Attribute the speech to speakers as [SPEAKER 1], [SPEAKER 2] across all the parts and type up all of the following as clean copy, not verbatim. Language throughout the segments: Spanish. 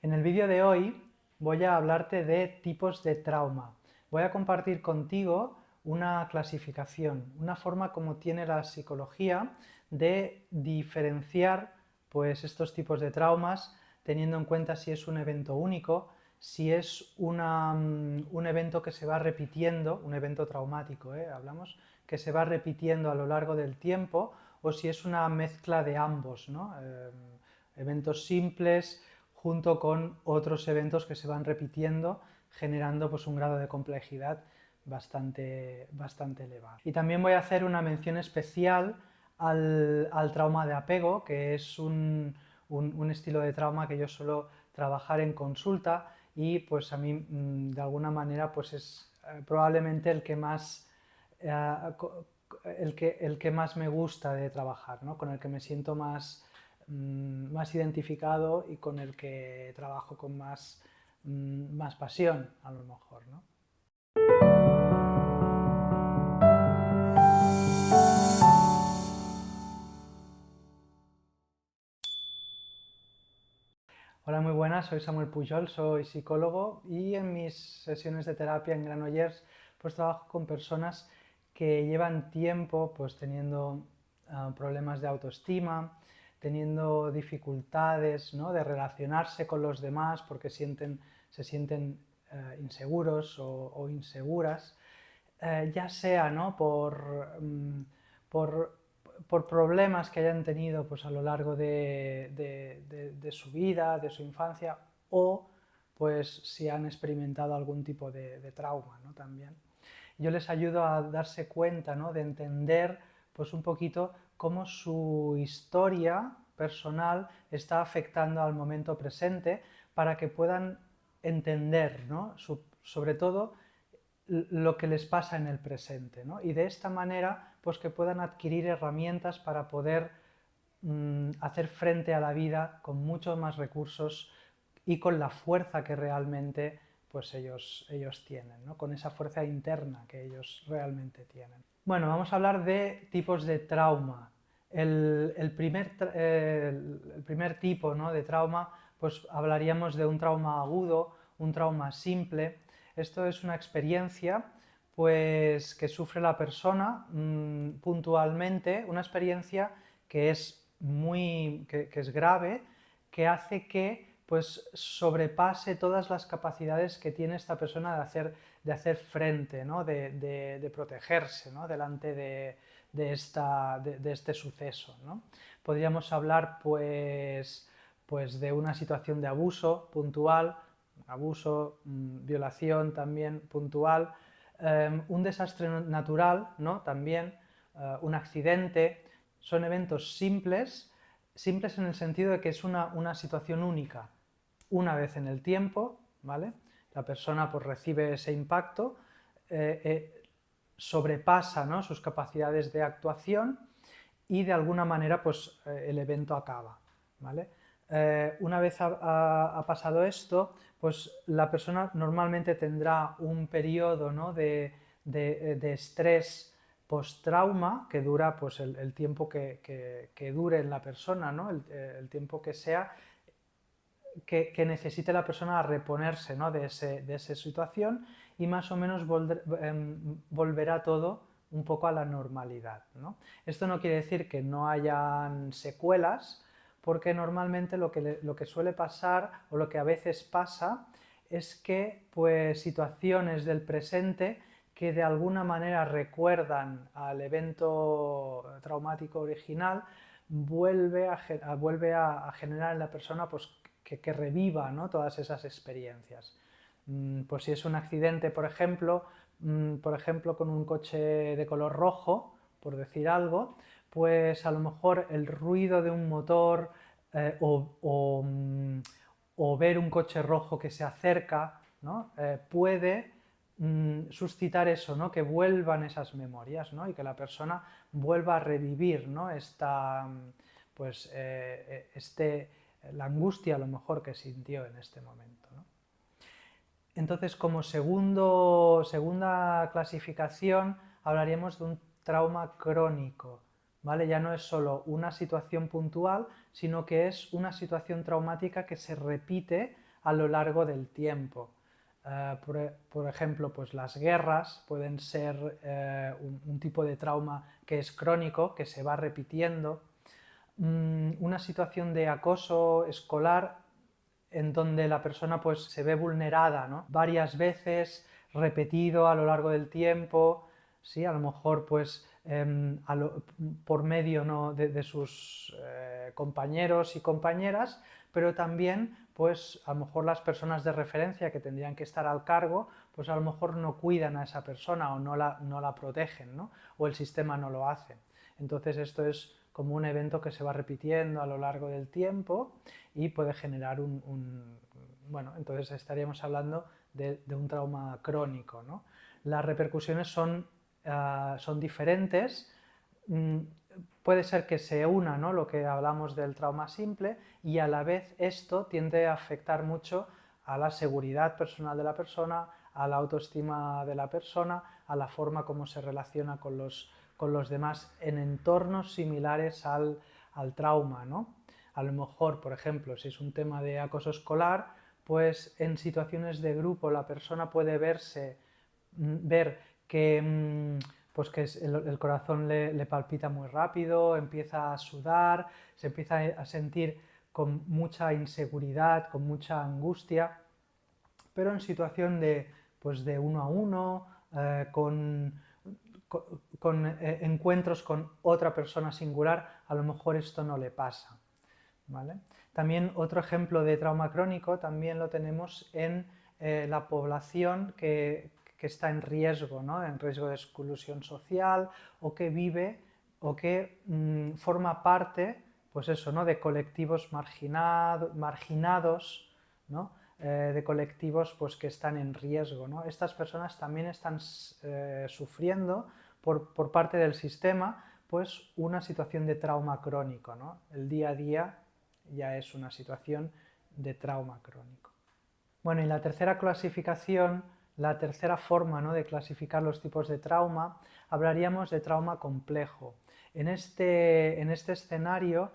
[SPEAKER 1] En el vídeo de hoy voy a hablarte de tipos de trauma. Voy a compartir contigo una clasificación, una forma como tiene la psicología de diferenciar pues, estos tipos de traumas, teniendo en cuenta si es un evento único, si es un evento que se va repitiendo, un evento traumático, hablamos, que se va repitiendo a lo largo del tiempo, o si es una mezcla de ambos, ¿no? Eventos simples junto con otros eventos que se van repitiendo, generando pues, un grado de complejidad bastante elevado. Y también voy a hacer una mención especial al trauma de apego, que es un estilo de trauma que yo suelo trabajar en consulta y pues a mí de alguna manera pues es probablemente el que más el que más me gusta de trabajar, ¿no? Con el que me siento más identificado y con el que trabajo con más pasión, a lo mejor, ¿no? Hola, muy buenas, soy Samuel Pujol, soy psicólogo y en mis sesiones de terapia en Granollers pues trabajo con personas que llevan tiempo pues teniendo problemas de autoestima, teniendo dificultades, ¿no?, de relacionarse con los demás porque se sienten inseguros o inseguras, ya sea, ¿no?, por por problemas que hayan tenido pues, a lo largo de su vida, de su infancia, o pues si han experimentado algún tipo de trauma, ¿no?, también. Yo les ayudo a darse cuenta, ¿no?, de entender pues, un poquito cómo su historia personal está afectando al momento presente para que puedan entender, ¿no?, sobre todo lo que les pasa en el presente, ¿no? Y de esta manera pues que puedan adquirir herramientas para poder hacer frente a la vida con muchos más recursos y con la fuerza que realmente pues ellos tienen, ¿no?, con esa fuerza interna que ellos realmente tienen. Bueno, vamos a hablar de tipos de trauma. El primer tipo, ¿no?, de trauma, pues hablaríamos de un trauma agudo, un trauma simple. Esto es una experiencia pues, que sufre la persona puntualmente, una experiencia que es que es grave, que hace que pues, sobrepase todas las capacidades que tiene esta persona de hacer frente, ¿no?, de protegerse, ¿no?, delante de este suceso, ¿no? Podríamos hablar pues de una situación de abuso puntual, abuso, violación también puntual, un desastre natural, ¿no?, también, un accidente. Son eventos simples en el sentido de que es una situación única, una vez en el tiempo, ¿vale? La persona pues, recibe ese impacto, sobrepasa, ¿no?, sus capacidades de actuación y de alguna manera pues, el evento acaba, ¿vale? Una vez ha pasado esto, pues la persona normalmente tendrá un periodo, ¿no?, de estrés post-trauma que dura pues, el tiempo que dure en la persona, ¿no?, el tiempo que sea, que necesite la persona a reponerse, ¿no?, de esa situación y más o menos volverá todo un poco a la normalidad, ¿no? Esto no quiere decir que no hayan secuelas, porque normalmente lo que suele pasar o lo que a veces pasa es que pues, situaciones del presente que de alguna manera recuerdan al evento traumático original vuelve a generar en la persona pues, que reviva, ¿no?, todas esas experiencias. Pues si es un accidente, por ejemplo, con un coche de color rojo, por decir algo, pues a lo mejor el ruido de un motor o ver un coche rojo que se acerca, ¿no?, puede suscitar eso, ¿no?, que vuelvan esas memorias, ¿no?, y que la persona vuelva a revivir, ¿no?, la angustia a lo mejor que sintió en este momento, ¿no? Entonces, como segunda clasificación, hablaríamos de un trauma crónico, ¿vale? Ya no es solo una situación puntual, sino que es una situación traumática que se repite a lo largo del tiempo. Por ejemplo, pues las guerras pueden ser un tipo de trauma que es crónico, que se va repitiendo. Una situación de acoso escolar en donde la persona pues se ve vulnerada, ¿no? Varias veces, repetido a lo largo del tiempo, ¿sí? A lo mejor pues por medio, ¿no?, de sus compañeros y compañeras, pero también pues a lo mejor las personas de referencia que tendrían que estar al cargo, pues a lo mejor no cuidan a esa persona o no la protegen, ¿no? O el sistema no lo hace. Entonces esto es como un evento que se va repitiendo a lo largo del tiempo y puede generar bueno, entonces estaríamos hablando de un trauma crónico, ¿no? Las repercusiones son diferentes. Puede ser que se una, ¿no?, lo que hablamos del trauma simple, y a la vez esto tiende a afectar mucho a la seguridad personal de la persona, a la autoestima de la persona, a la forma como se relaciona con los demás en entornos similares al trauma, ¿no? A lo mejor, por ejemplo, si es un tema de acoso escolar, pues en situaciones de grupo la persona puede ver que, pues que el corazón le palpita muy rápido, empieza a sudar, se empieza a sentir con mucha inseguridad, con mucha angustia, pero en situación pues de uno a uno, con encuentros con otra persona singular, a lo mejor esto no le pasa, ¿vale? También otro ejemplo de trauma crónico también lo tenemos en la población que está en riesgo, ¿no?, en riesgo de exclusión social, o que vive o que forma parte, pues eso, ¿no?, de colectivos marginados, ¿no?, de colectivos pues, que están en riesgo, ¿no? Estas personas también están sufriendo por parte del sistema pues una situación de trauma crónico, ¿no? El día a día ya es una situación de trauma crónico. Bueno, y la tercera clasificación, la tercera forma, ¿no?, de clasificar los tipos de trauma, hablaríamos de trauma complejo. En este escenario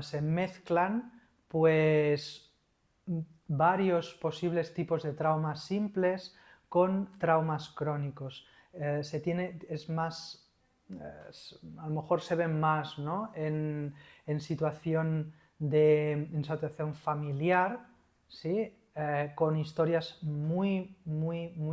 [SPEAKER 1] se mezclan pues varios posibles tipos de traumas simples con traumas crónicos. A lo mejor se ven más, ¿no?, en situación familiar, ¿sí?, con historias muy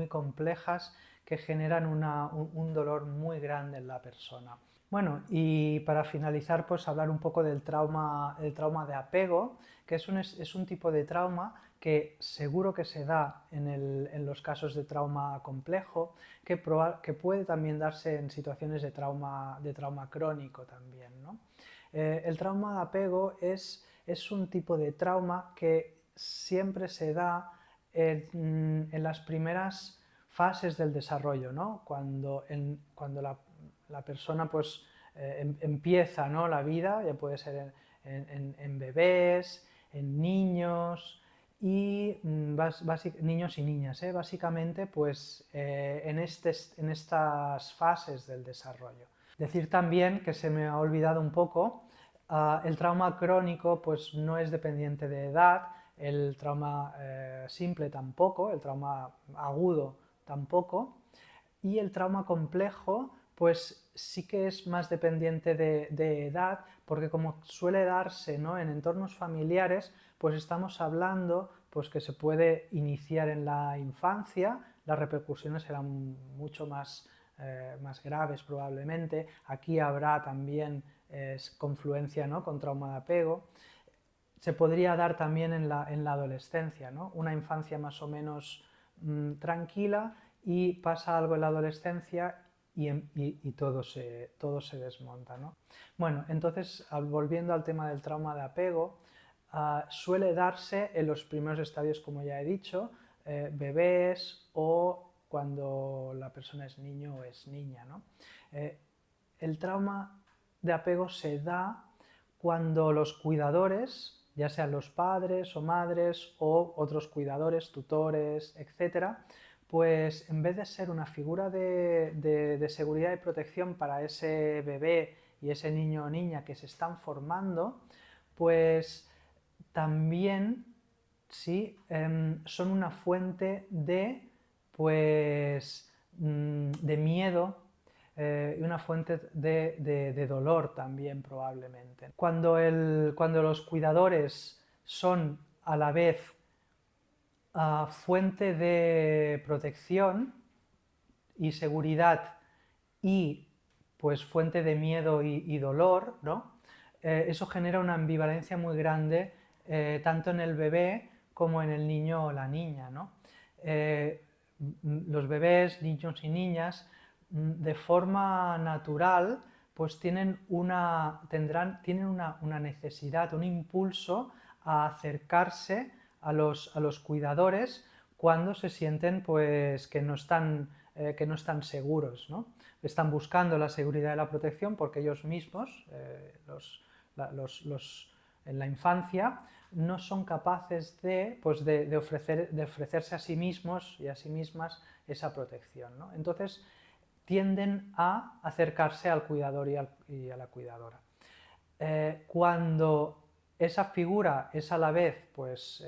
[SPEAKER 1] complejas que generan un dolor muy grande en la persona. Bueno, y para finalizar, pues hablar un poco del trauma de apego, que es un tipo de trauma que seguro que se da en los casos de trauma complejo, que puede también darse en situaciones de trauma crónico también, ¿no? El trauma de apego es un tipo de trauma que siempre se da en las primeras fases del desarrollo, ¿no? Cuando la persona pues, empieza, ¿no?, la vida, ya puede ser en bebés, en niños, y niños y niñas, básicamente pues, en estas fases del desarrollo. Decir también, que se me ha olvidado un poco, el trauma crónico pues, no es dependiente de edad, el trauma simple tampoco, el trauma agudo tampoco, y el trauma complejo pues sí que es más dependiente de edad, porque como suele darse, ¿no?, en entornos familiares, pues estamos hablando pues que se puede iniciar en la infancia, las repercusiones serán mucho más graves probablemente. Aquí habrá también confluencia, ¿no?, con trauma de apego. Se podría dar también en la adolescencia, ¿no?, una infancia más o menos tranquila, y pasa algo en la adolescencia y todo se desmonta, ¿no? Bueno, entonces, volviendo al tema del trauma de apego, suele darse en los primeros estadios, como ya he dicho, bebés, o cuando la persona es niño o es niña, ¿no? El trauma de apego se da cuando los cuidadores, ya sean los padres o madres o otros cuidadores, tutores, etcétera, pues en vez de ser una figura de seguridad y protección para ese bebé y ese niño o niña que se están formando, pues también sí son una fuente de, pues, de miedo y una fuente de dolor también probablemente. Cuando los cuidadores son a la vez fuente de protección y seguridad y pues fuente de miedo y dolor, ¿no? Eso genera una ambivalencia muy grande tanto en el bebé como en el niño o la niña, ¿no? Los bebés, niños y niñas, de forma natural, pues tienen una necesidad, un impulso a acercarse a los cuidadores cuando se sienten pues, que no están seguros, ¿no? Están buscando la seguridad y la protección porque ellos mismos, en la infancia, no son capaces pues de ofrecerse a sí mismos y a sí mismas esa protección, ¿no? Entonces tienden a acercarse al cuidador y a la cuidadora. Cuando esa figura es a la vez pues,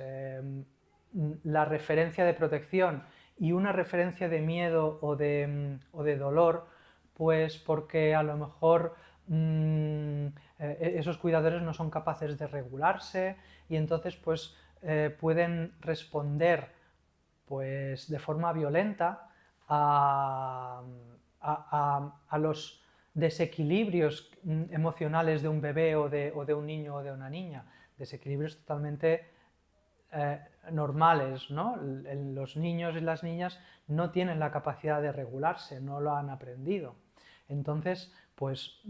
[SPEAKER 1] la referencia de protección y una referencia de miedo o de dolor, pues porque a lo mejor esos cuidadores no son capaces de regularse y entonces pues pueden responder pues de forma violenta a los desequilibrios emocionales de un bebé o de un niño o de una niña, desequilibrios totalmente normales, ¿no? Los niños y las niñas no tienen la capacidad de regularse, no lo han aprendido. Entonces, pues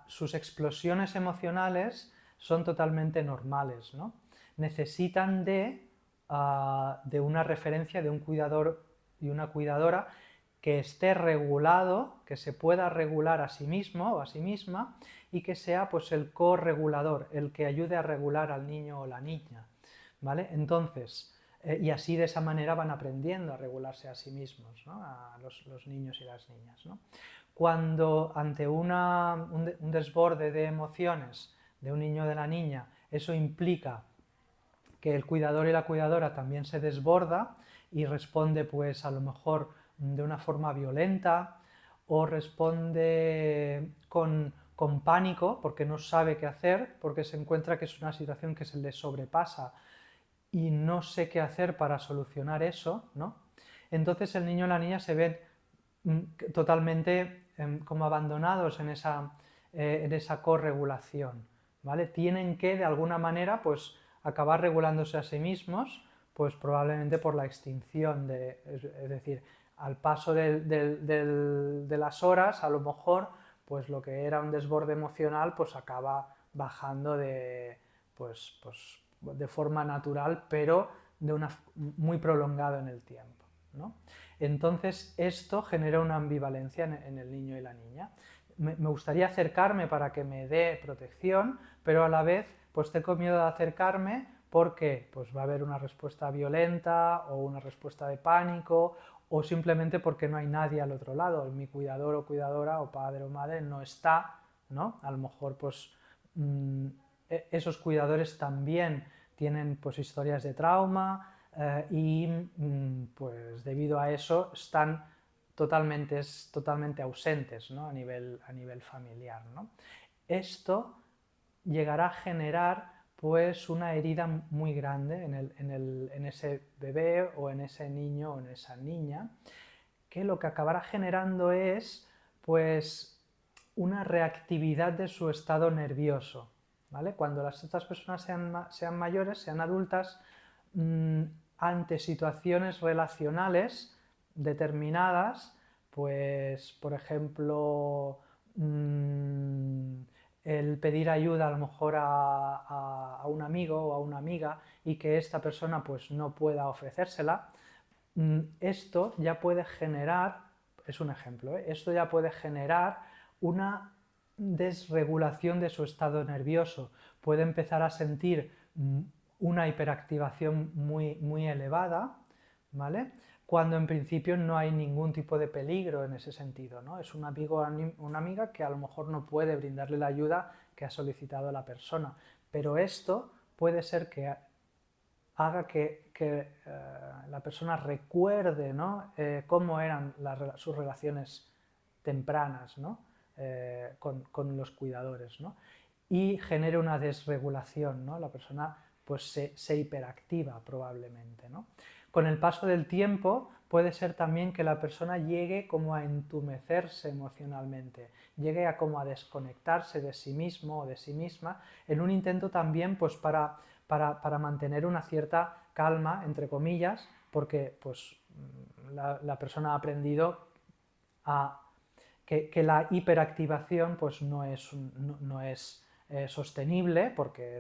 [SPEAKER 1] sus explosiones emocionales son totalmente normales, ¿no? Necesitan de una referencia de un cuidador y una cuidadora que esté regulado, que se pueda regular a sí mismo o a sí misma y que sea pues el corregulador, el que ayude a regular al niño o la niña, ¿vale? Entonces, y así de esa manera van aprendiendo a regularse a sí mismos, ¿no? A los niños y las niñas, ¿no? Cuando ante un desborde de emociones de un niño o de la niña, eso implica que el cuidador y la cuidadora también se desborda y responde pues a lo mejor de una forma violenta o responde con pánico porque no sabe qué hacer, porque se encuentra que es una situación que se le sobrepasa y no sé qué hacer para solucionar eso, ¿no? Entonces el niño o la niña se ven totalmente como abandonados en esa corregulación, ¿vale? Tienen que, de alguna manera, pues acabar regulándose a sí mismos, pues probablemente por la extinción, es decir, al paso de las horas, a lo mejor, pues lo que era un desborde emocional, pues acaba bajando pues, de forma natural, pero muy prolongado en el tiempo, ¿no? Entonces esto genera una ambivalencia en el niño y la niña. Me gustaría acercarme para que me dé protección, pero a la vez pues tengo miedo de acercarme porque pues va a haber una respuesta violenta o una respuesta de pánico o simplemente porque no hay nadie al otro lado, mi cuidador o cuidadora o padre o madre no está, ¿no? A lo mejor pues esos cuidadores también tienen pues historias de trauma y pues debido a eso están totalmente ausentes, ¿no? a nivel familiar, ¿no? Esto llegará a generar pues una herida muy grande en ese bebé o en ese niño o en esa niña, que lo que acabará generando es pues una reactividad de su estado nervioso, ¿vale? Cuando estas personas sean mayores, sean adultas, ante situaciones relacionales determinadas, pues por ejemplo el pedir ayuda a lo mejor a un amigo o a una amiga y que esta persona pues no pueda ofrecérsela, esto ya puede generar, es un ejemplo, esto ya puede generar una desregulación de su estado nervioso, puede empezar a sentir una hiperactivación muy elevada, ¿vale? Cuando en principio no hay ningún tipo de peligro en ese sentido, ¿no? Es un amigo o una amiga que a lo mejor no puede brindarle la ayuda que ha solicitado la persona, pero esto puede ser que haga que la persona recuerde, ¿no? Cómo eran sus relaciones tempranas, ¿no? Con los cuidadores, ¿no? Y genere una desregulación, ¿no? La persona pues se hiperactiva probablemente, ¿no? Con el paso del tiempo puede ser también que la persona llegue como a entumecerse emocionalmente, llegue a como a desconectarse de sí mismo o de sí misma, en un intento también pues para mantener una cierta calma, entre comillas, porque pues la persona ha aprendido que la hiperactivación pues no es sostenible porque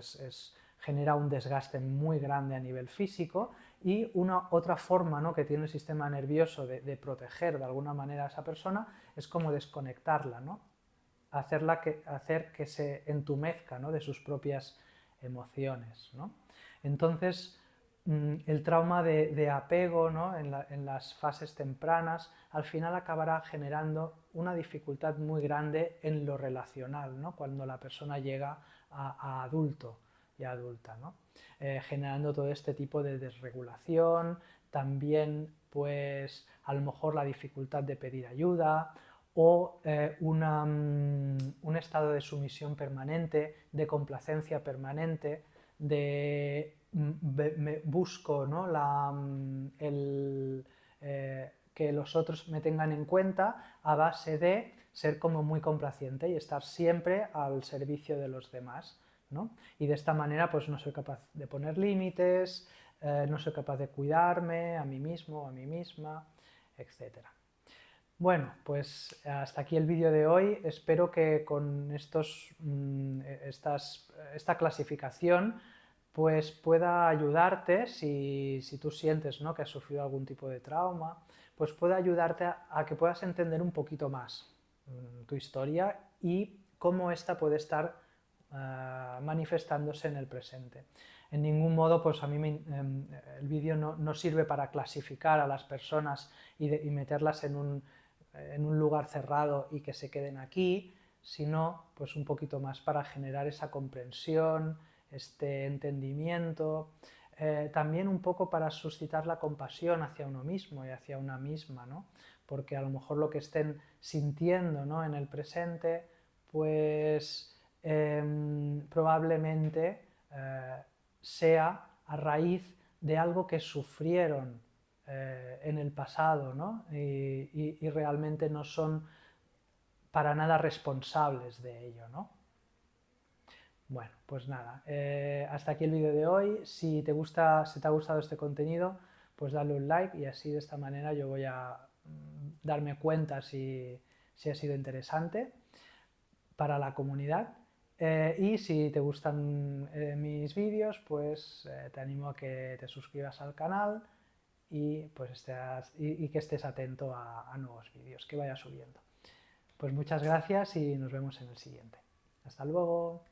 [SPEAKER 1] genera un desgaste muy grande a nivel físico, y una otra forma, ¿no?, que tiene el sistema nervioso de proteger de alguna manera a esa persona es como desconectarla, ¿no? Hacer que se entumezca, ¿no?, de sus propias emociones, ¿no? Entonces, el trauma de apego, ¿no?, en las fases tempranas al final acabará generando una dificultad muy grande en lo relacional, ¿no?, cuando la persona llega a adulto y adulta, ¿no? Generando todo este tipo de desregulación, también pues a lo mejor la dificultad de pedir ayuda, o un estado de sumisión permanente, de complacencia permanente, de busco, ¿no?, que los otros me tengan en cuenta a base de ser como muy complaciente y estar siempre al servicio de los demás, ¿no? Y de esta manera pues no soy capaz de poner límites, no soy capaz de cuidarme a mí mismo o a mí misma, etc. Bueno, pues hasta aquí el vídeo de hoy. Espero que con esta clasificación pues pueda ayudarte, si tú sientes, ¿no?, que has sufrido algún tipo de trauma, pues pueda ayudarte a que puedas entender un poquito más tu historia y cómo ésta puede estar manifestándose en el presente. En ningún modo, pues a mí el vídeo no sirve para clasificar a las personas y meterlas en un lugar cerrado y que se queden aquí, sino pues un poquito más para generar esa comprensión, este entendimiento, también un poco para suscitar la compasión hacia uno mismo y hacia una misma, ¿no? Porque a lo mejor lo que estén sintiendo, ¿no?, en el presente, pues probablemente sea a raíz de algo que sufrieron en el pasado, ¿no? Y realmente no son para nada responsables de ello, ¿no? Bueno, pues nada, hasta aquí el vídeo de hoy. Si te ha gustado este contenido, pues dale un like y así de esta manera yo voy a darme cuenta si ha sido interesante para la comunidad. Y si te gustan mis vídeos, pues te animo a que te suscribas al canal y, pues que estés atento a nuevos vídeos que vaya subiendo. Pues muchas gracias y nos vemos en el siguiente. Hasta luego.